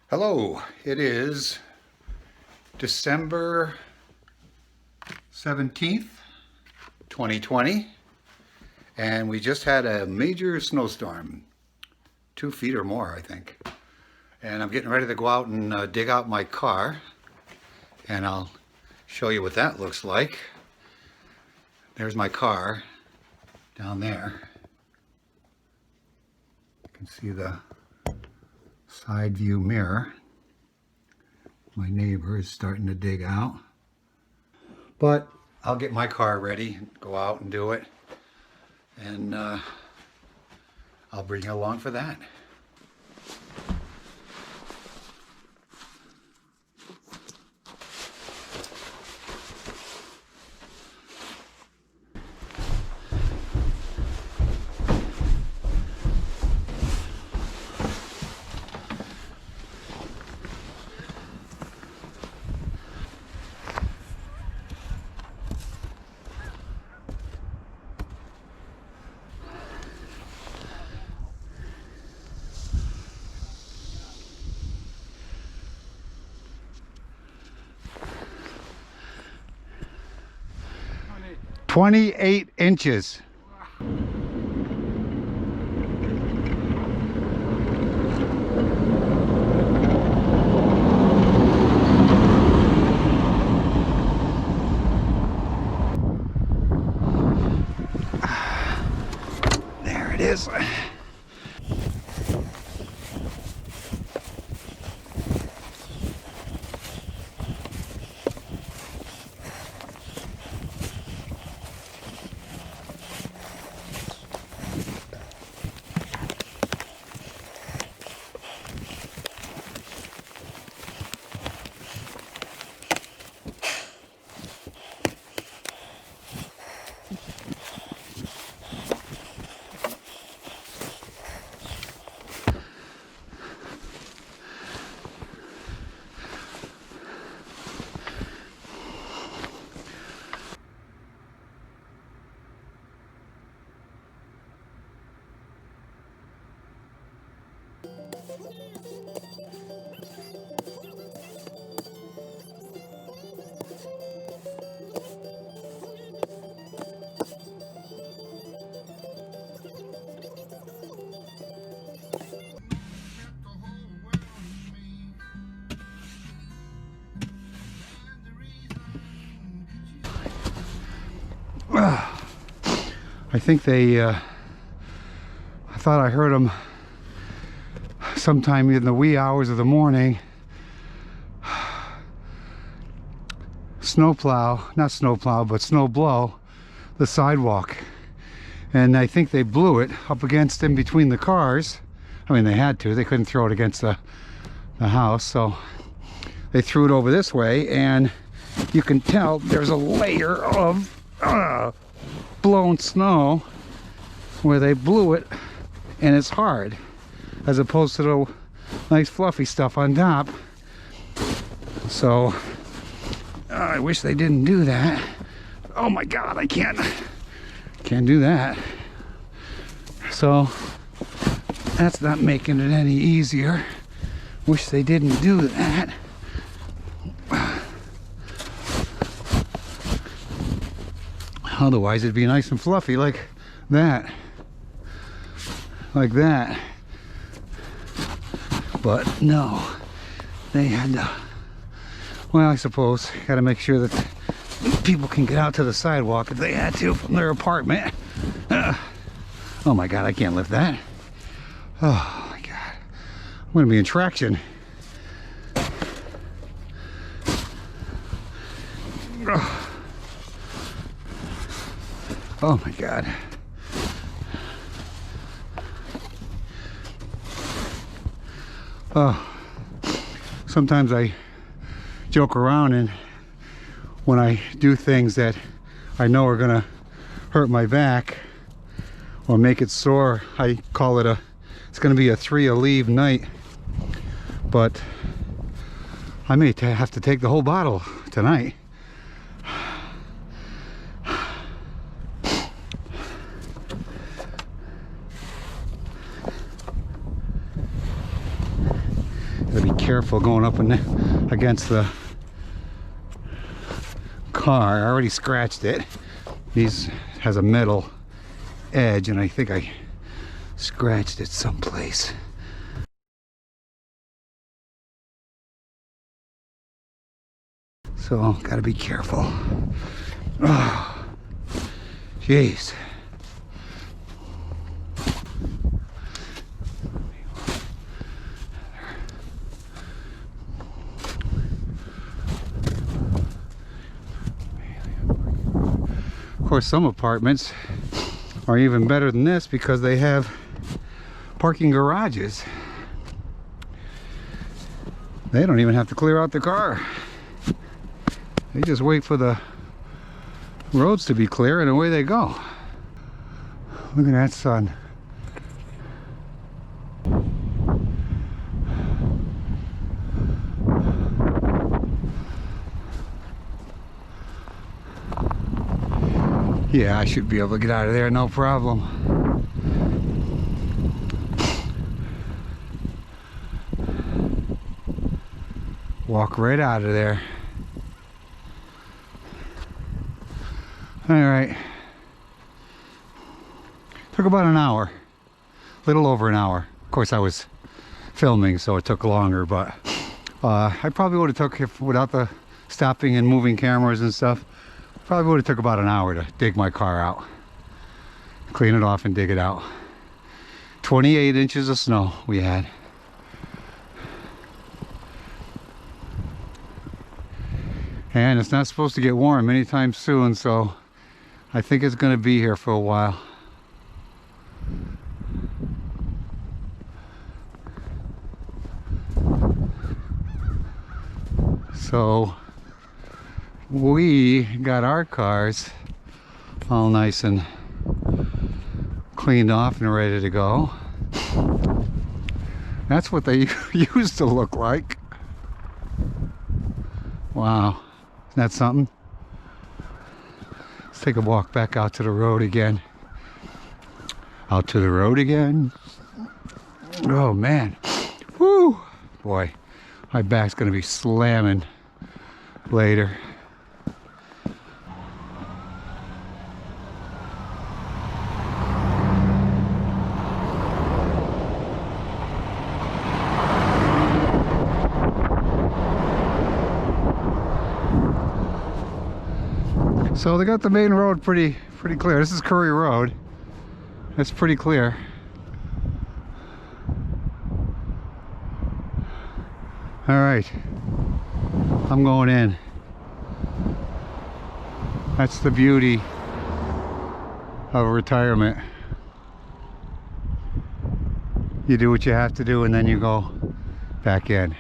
Hello, it is December 17th, 2020, and we just had a major snowstorm, 2 feet or more, I think. And I'm getting ready to go out and dig out my car, and I'll show you what that looks like. There's my car down there. You can see the side view mirror. My neighbor is starting to dig out. But I'll get my car ready, go out and do it. And I'll bring you along for that. Wow. 28 inches. There it is. I think I thought I heard them sometime in the wee hours of the morning. Snow blow the sidewalk. And I think they blew it up against in between the cars. I mean, they had to. They couldn't throw it against the house, so they threw it over this way, and you can tell there's a layer of blown snow where they blew it, and it's hard as opposed to the nice fluffy stuff on top. So I wish they didn't do that. Oh my god, I can't do that. So that's not making it any easier. Wish they didn't do that. Otherwise it'd be nice and fluffy like that. Like that. But no, they had to, well, I suppose gotta make sure that people can get out to the sidewalk if they had to from their apartment. Oh my god, I can't lift that. Oh my god, I'm gonna be in traction. Oh my god. Oh, sometimes I joke around, and when I do things that I know are gonna hurt my back or make it sore, I call it it's gonna be a 3-a-leave night. But I may have to take the whole bottle tonight. Gotta be careful going up and against the car. I already scratched it. These has a metal edge, and I think I scratched it someplace. So gotta be careful. Oh, jeez. Of course, some apartments are even better than this because they have parking garages. They don't even have to clear out the car. They just wait for the roads to be clear and away they go. Look at that sun. Yeah, I should be able to get out of there, no problem. Walk right out of there. All right. Took about an hour, a little over an hour. Of course, I was filming, so it took longer, but I probably would have took, if without the stopping and moving cameras and stuff, probably would have took about an hour to dig my car out, clean it off and dig it out. 28 inches of snow we had. And it's not supposed to get warm anytime soon, so I think it's going to be here for a while. So we got our cars all nice and cleaned off and ready to go. That's what they used to look like. Wow, isn't that something? Let's take a walk back out to the road again. Out to the road again. Oh man, whoo, boy, my back's gonna be slamming later. So they got the main road pretty clear. This is Curry Road. It's pretty clear. All right, I'm going in. That's the beauty of retirement. You do what you have to do and then you go back in.